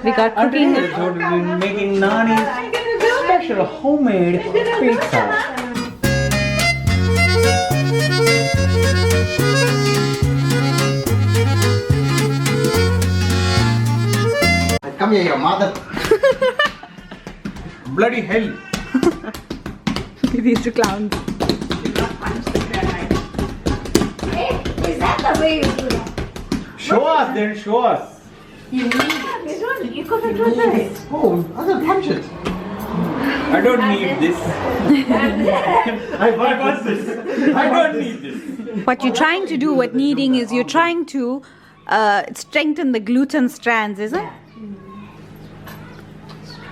We got cooking. So we're making Nani's special homemade pizza. Come here, your mother. Bloody hell. These two clowns. Hey, is that the way you do that? Show us then, show us. You need it. You couldn't do that. Oh, I can punch it. I don't need this. I want this. I don't need this. What you're trying to do, what kneading is, you're trying to strengthen the gluten strands, is it?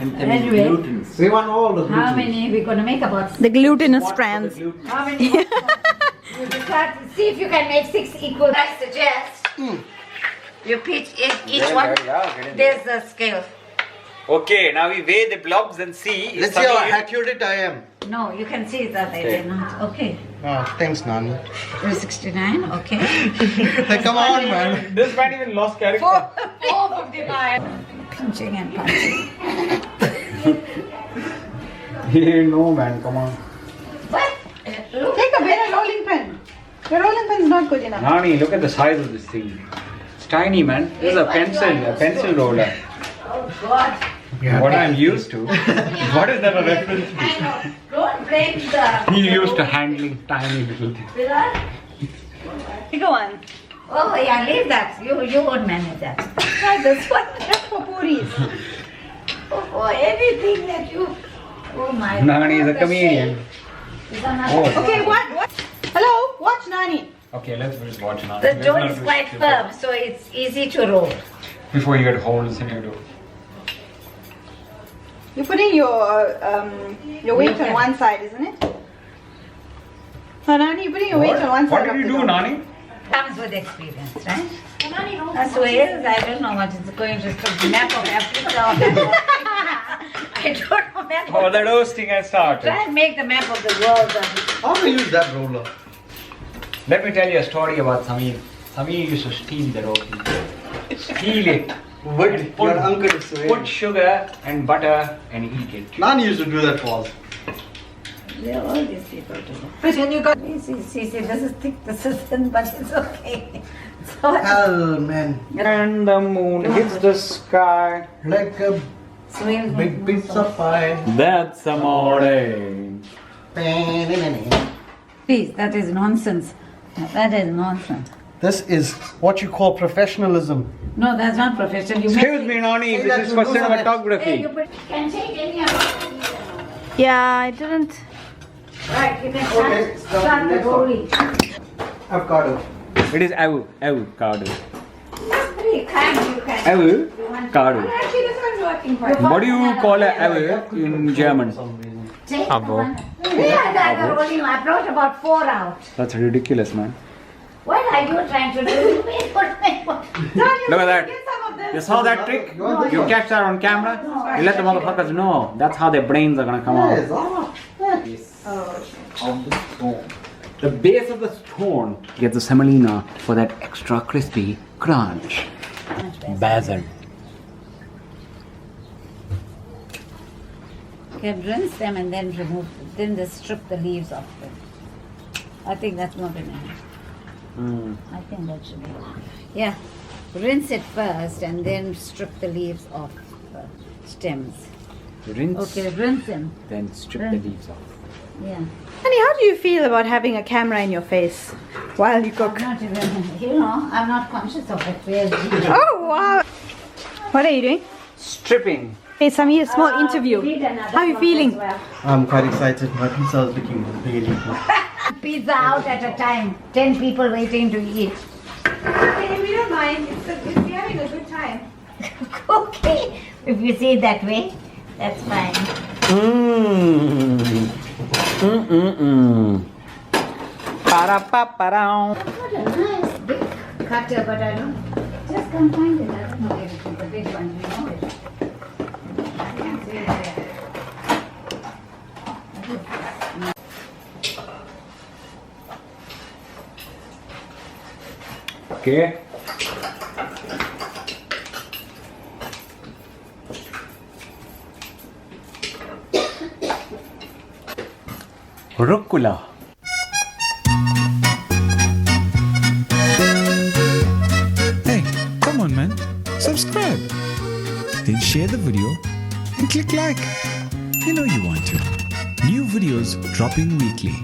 Anyway, We want all the how gluten. many we going to make about? The glutinous strands. How many? You start, see if you can make 6 equal. I suggest you pitch each one. There's the scale. Okay, now we weigh the blobs and see. Let's see how accurate I am. No, you can see that they're not. Okay. Oh, thanks, Nani. You're 69. Okay. Hey, come on, man. This man even lost character. 459. Pinching and punching. No man, come on. What? Look. Take a better rolling pin. Your rolling pin is not good enough. Nani, look at the size of this thing. It's tiny, man. This is a pencil roller. Oh God. What I'm used to. What is that a reference to? I know. Don't break the He used to handling tiny little things. pillar. Bigger one. Oh yeah, leave that. You won't manage that. Try this one. That's for puris. Oh, anything that you. Oh my. Nani is a God, the comedian. shape is another- Oh. Okay, what? Hello, watch Nani. Okay, let's just watch now. The dough is quite firm, so it's easy to roll. Before you get holes in your dough. You're putting your weight on one side, isn't it? So Nani, you're putting your weight on one What side. did you do, Nani? Comes with experience, right? As well, I don't know what it's going to be. Map of Africa or map of I don't know map Oh, of the roasting has started. Try and make the map of the world. How do you use that roller? Let me tell you a story about Samir. Samir used to steal the roti. Steal it. What? Put- Your uncle is Put sugar and butter and eat it. Nani used to do that for us. They're all these people to know. But when you got see, this is thick, this is thin, but it's okay. So Hell, man. And the moon hits the sky. Like a Suhayl big pizza pie. That's amore. Please, that is nonsense. That is nonsense. This is what you call professionalism. No, that's not professional. You Excuse me, Nani. Say This that is to for do something. Hey, cinematography. you can take any of it. Yeah, I didn't. Right, you can Okay, start the next one. rolling. Avocado. It is avocado. That's very kind. You can. Avocado. Actually, this one's working for you. What do you call a avo in German? Take Avo. one. Yeah, I got rolling. I brought about 4 out. That's ridiculous, man. What are you trying to do? Wait for me. Look at that. You saw that trick? You catch that on camera? You let the motherfuckers know. That's how their brains are gonna come Yes, out. ah. Of the stone. The base of the stone gets the semolina for that extra crispy crunch. Basil. You can rinse them and then remove, then just strip the leaves off them. I think that's more than enough. I think that should be. Yeah, rinse it first and then strip the leaves off the stems. Rinse, Okay, rinse them. then strip the leaves off. Yeah. Nani, how do you feel about having a camera in your face while you cook? Not even, I'm not conscious of it. Where's the- Oh wow! What are you doing? Stripping. Hey, Samir, small interview. We need another How are you one feeling? as well. I'm quite excited. My pizza is looking really good. Pizza out at a time. 10 people waiting to eat. Hey, we don't mind. We're having a good time. Okay, if you see it that way, that's fine. Pa-ra-pa-pa-row. What a nice big cutter, but I don't. Just can't find it. I don't know where it is. The big one, you know it. I can't see it there. Okay. Rucola. Hey, come on, man. Subscribe. Then share the video and click like. You know you want to. New videos dropping weekly.